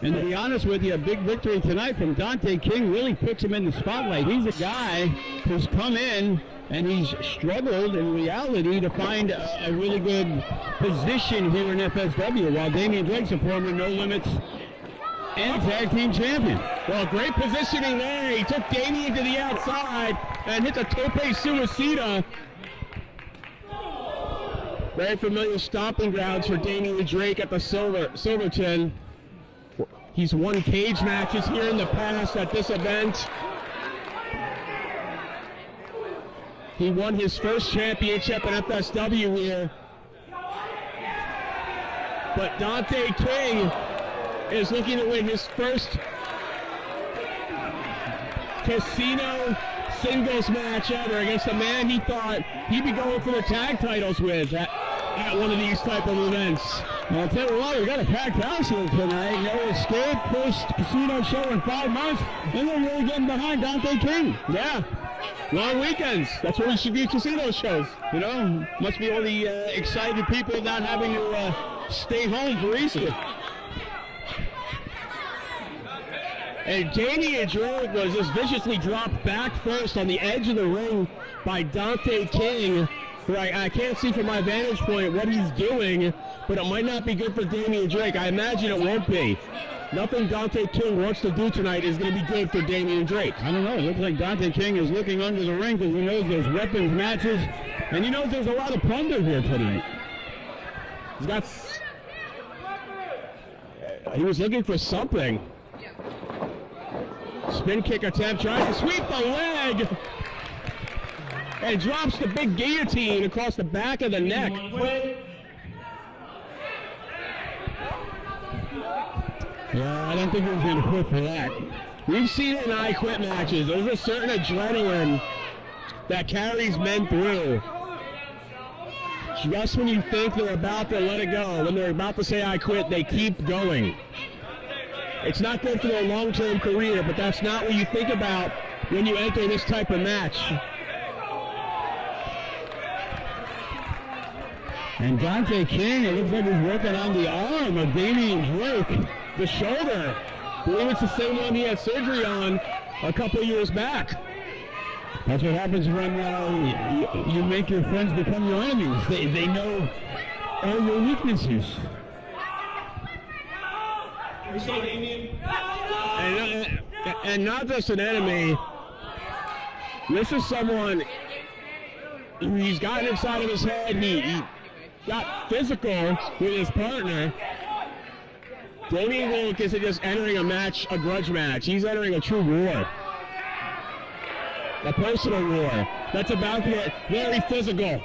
And to be honest with you, a big victory tonight from Dante King really puts him in the spotlight. He's a guy who's come in and he's struggled in reality to find a really good position here in FSW, while Damian Drake's a former No Limits and tag team champion. Well, great positioning there. He took Damian to the outside and hit the tope suicida. Very familiar stomping grounds for Damian Drake at the Silverton. He's won cage matches here in the past at this event. He won his first championship in FSW here. But Dante King is looking to win his first casino singles match ever against a man he thought he'd be going for the tag titles with at one of these type of events. Well, I'll tell you what, we got a packed house here tonight. No Escape, first casino show in 5 months, and they're really getting behind Dante King. Yeah, long weekends. That's where we should do casino shows. You know, must be all the excited people not having to stay home for Easter. And Damian Drake was just viciously dropped back first on the edge of the ring by Dante King. I can't see from my vantage point what he's doing, but it might not be good for Damian Drake. I imagine it won't be. Nothing Dante King wants to do tonight is going to be good for Damian Drake. I don't know. It looks like Dante King is looking under the ring because he knows there's weapons matches, and he knows there's a lot of plunder here tonight. He's got... He was looking for something. Spin kick attempt, tries to sweep the leg, and drops the big guillotine across the back of the neck. Yeah, I don't think he was going to quit for that. We've seen it in I Quit matches. There's a certain adrenaline that carries men through. Just when you think they're about to let it go, when they're about to say I quit, they keep going. It's not good for their long-term career, but that's not what you think about when you enter this type of match. And Dante King, it looks like he's working on the arm of Damian Drake. The shoulder. I believe it's the same one he had surgery on a couple years back. That's what happens when you make your friends become your enemies. They know all your weaknesses. And not just an enemy. This is someone he's gotten inside of his head. He got physical with his partner. Damian Drake isn't just entering a match, a grudge match. He's entering a true war. A personal war. That's about to get very physical.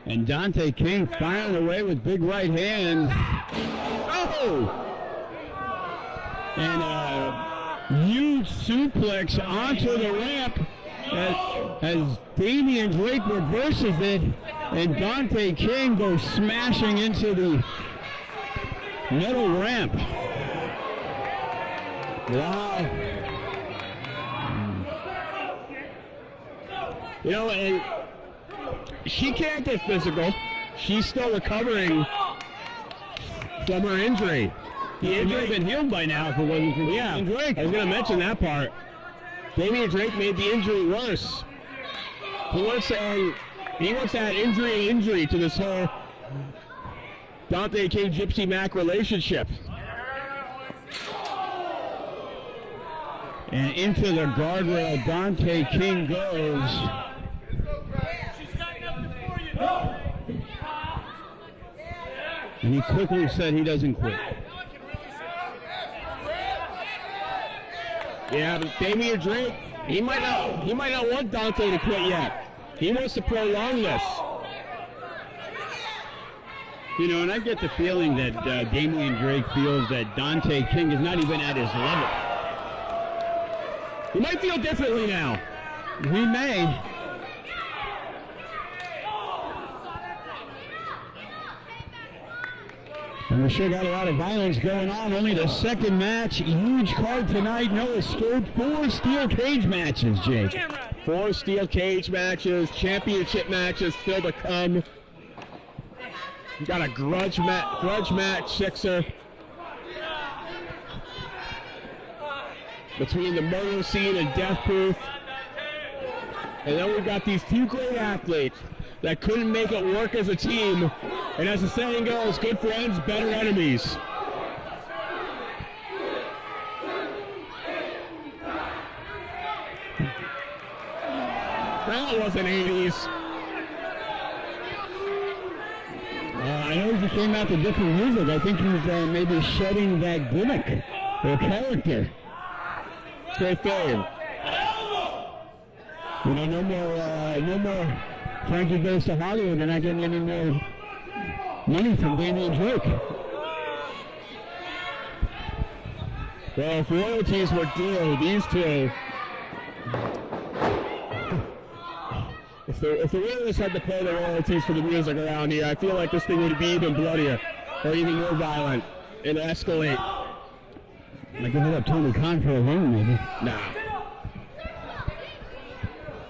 And Dante King firing away with big right hand. Oh! And a huge suplex onto the ramp as Damian Drake reverses it, and Dante King goes smashing into the metal ramp. Wow. You know, and she can't get physical. She's still recovering from her injury. The injury had been healed by now if it wasn't for Damian Drake. I was going to mention that part. Damian Drake made the injury worse. He wants to add injury to this whole Dante King Gypsy Mac relationship. And into the guardrail, Dante King goes. And he quickly said he doesn't quit. Yeah, but Damian Drake, he might not want Dante to quit yet. He wants to prolong this. You know, and I get the feeling that Damian Drake feels that Dante King is not even at his level. He might feel differently now. He may. And we sure got a lot of violence going on. Only the second match. Huge card tonight. No escape. 4 steel cage matches, Jake. 4 steel cage matches. Championship matches still to come. Got a grudge match sixer between the murder scene and Death Proof. And then we've got these two great athletes that couldn't make it work as a team. And as the saying goes, good friends, better enemies. That wasn't 80s. I know he came out to different music. I think he's maybe shedding that gimmick or character. Great thing. You know, no more Frankie Goes to Hollywood. They're not getting any more money from Damian Drake. Well, if royalties were due, these two. If the Whalers had to pay the royalties for the music around here, I feel like this thing would be even bloodier or even more violent and escalate. Like give it up Tony Khan for a loan, maybe. Nah.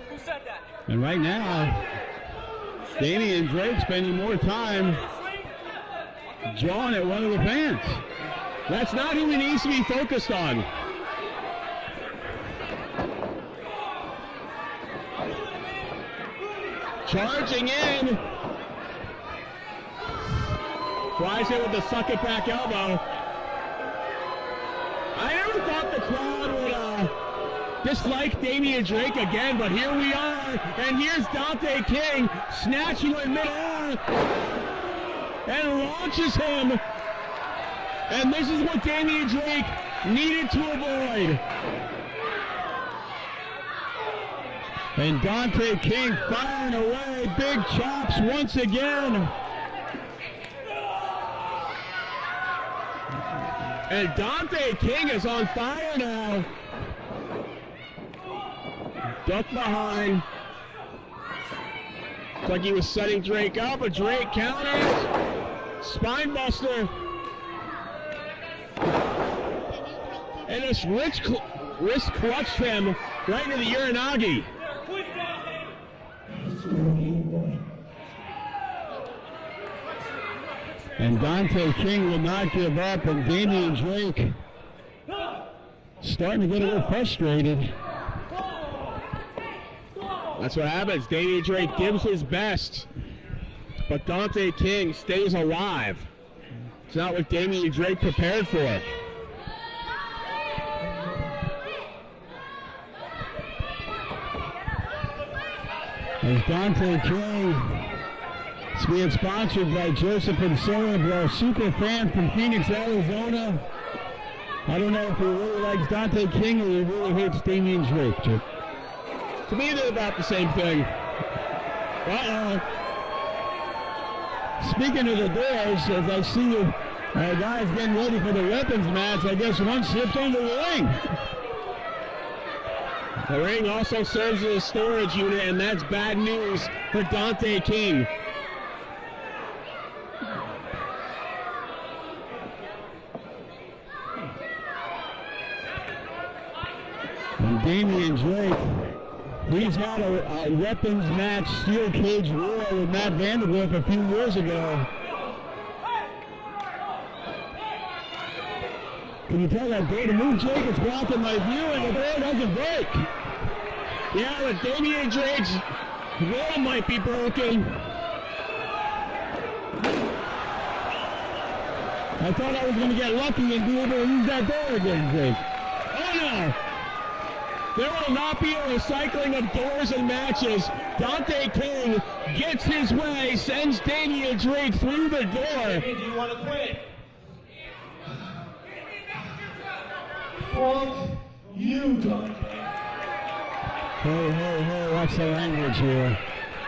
Who said that? And right now, Damian Drake spending more time jawing at one of the fans. That's not who he needs to be focused on. Charging in. Flies in with the suck it back elbow. I never thought the crowd would dislike Damian Drake again, but here we are. And here's Dante King snatching in midair and launches him. And this is what Damian Drake needed to avoid. And Dante King firing away, big chops once again. And Dante King is on fire now. Duck behind. Looks like he was setting Drake up, but Drake counters. Spine buster. And this wrist clutched him right into the Uranagi. And Dante King will not give up, and Damian Drake starting to get a little frustrated. That's what happens. Damian Drake gives his best, but Dante King stays alive. It's not what Damian Drake prepared for. As Dante King is being sponsored by Joseph and Sarah, super fan from Phoenix, Arizona. I don't know if he really likes Dante King or he really hates Damian Drake. To me, they're about the same thing. Speaking of the doors, as I see you guys getting ready for the weapons match, I guess one slipped into the ring. The ring also serves as a storage unit, and that's bad news for Dante King. And Damian Drake, he's had a weapons match, steel cage war with Matt Vanderbilt a few years ago. Can you tell that door to move, Jake? It's blocking my view and the door doesn't break. Yeah, but Damian Drake's wall might be broken. I thought I was going to get lucky and be able to use that door again, Jake. Oh no! There will not be a recycling of doors and matches. Dante King gets his way, sends Damian Drake through the door. Hey, do you want to quit? Fuck you, Dante. Hey, watch the language here.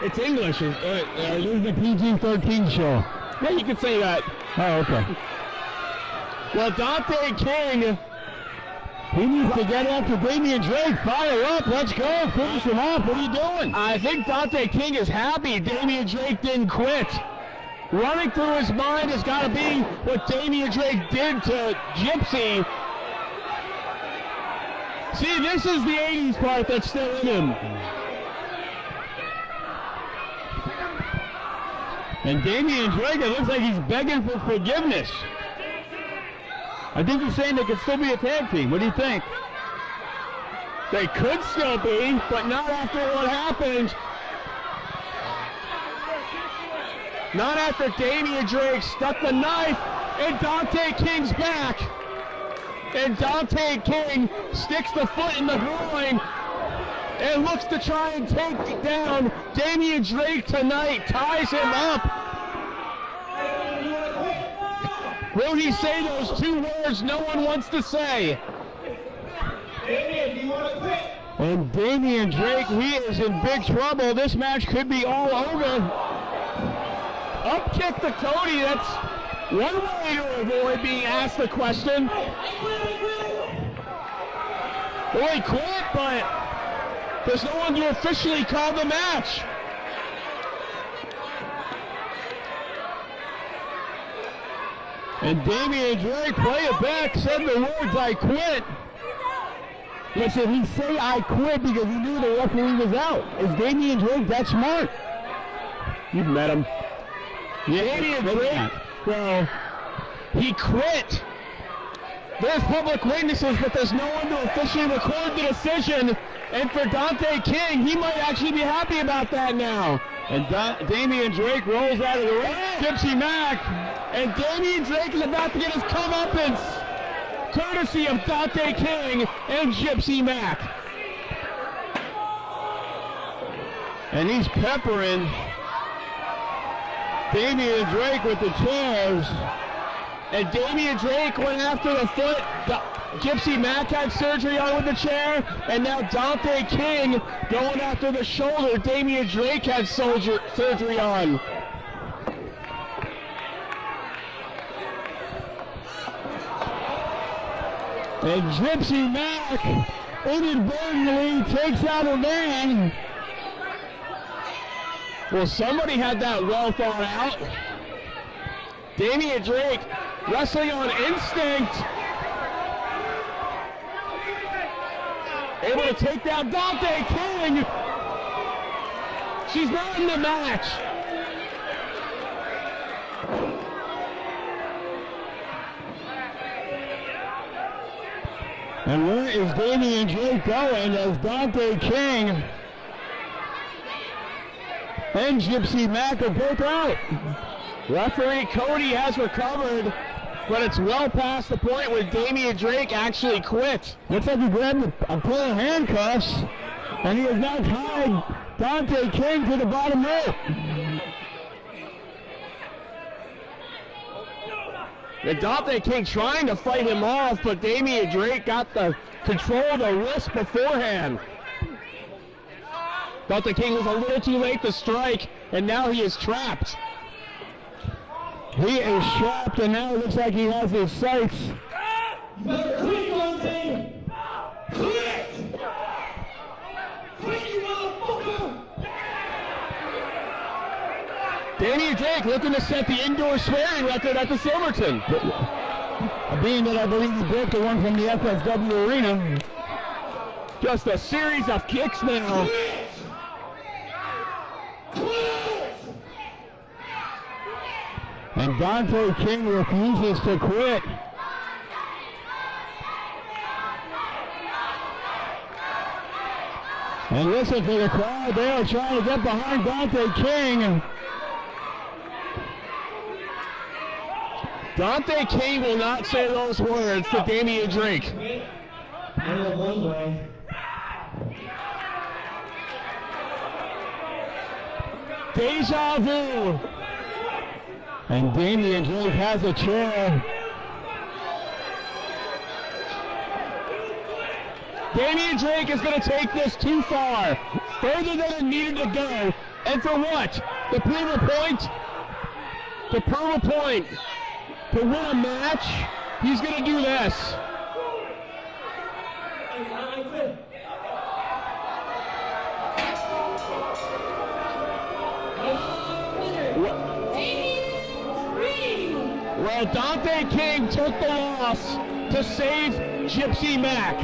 It's English. This is the PG-13 show. Yeah, you could say that. Oh, okay. Well, Dante King, he needs to get after Damian Drake. Fire up. Let's go. Finish him off. What are you doing? I think Dante King is happy Damian Drake didn't quit. Running through his mind has got to be what Damian Drake did to Gypsy. See, this is the 80s part that's still in him. And Damian Drake, it looks like he's begging for forgiveness. I think he's saying they could still be a tag team. What do you think? They could still be, but not after what happened. Not after Damian Drake stuck the knife in Dante King's back. And Dante King sticks the foot in the groin and looks to try and take down Damian Drake tonight, ties him up. Will he say those two words no one wants to say? And Damian Drake, he is in big trouble. This match could be all over. Up kick to Cody, that's one way to avoid being asked the question. Well, he quit, but there's no one to officially call the match. And Damian Drake, play it back, said the words, "I quit." Listen, he say "I quit" because he knew the referee was out. Is Damian Drake that smart? You've met him. Yeah, Damian Drake, well, he quit. There's public witnesses, but there's no one to officially record the decision. And for Dante King, he might actually be happy about that now. And Damian Drake rolls out of the ring. Gypsy Mac. And Damian Drake is about to get his comeuppance, courtesy of Dante King and Gypsy Mac. And he's peppering Damian Drake with the chairs. And Damian Drake went after the foot. Gypsy Mac had surgery on with the chair. And now Dante King going after the shoulder Damian Drake had surgery on. And Gypsy Mac inadvertently takes out a man. Well, somebody had that well thought out. Damian Drake wrestling on instinct. Able to take down Dante King. She's not in the match. And where is Damian Drake going as Dante King and Gypsy Mac are both out? Referee Cody has recovered, but it's well past the point where Damian Drake actually quit. Looks like he grabbed a pair of handcuffs, and he has now tied Dante King to the bottom rope. And Dante King trying to fight him off, but Damian Drake got the control of the wrist beforehand. Dante King was a little too late to strike, and now he is trapped. He is trapped, and now it looks like he has his sights. You better quit, Dante! Quit! Quit, you motherfucker! Damian Drake looking to set the indoor swearing record at the Silverton. Being that I believe he broke the one from the FSW arena. Just a series of kicks now. Quit! And Dante King refuses to quit. And listen to the crowd, they are trying to get behind Dante King. Dante King will not say those words to Damian Drake. Deja vu. And Damian Drake has a chair. Damian Drake is going to take this too far, further than it needed to go. And for what? To prove a point? To prove a point. To win a match, he's going to do this. Well, Dante King took the loss to save Gypsy Mac.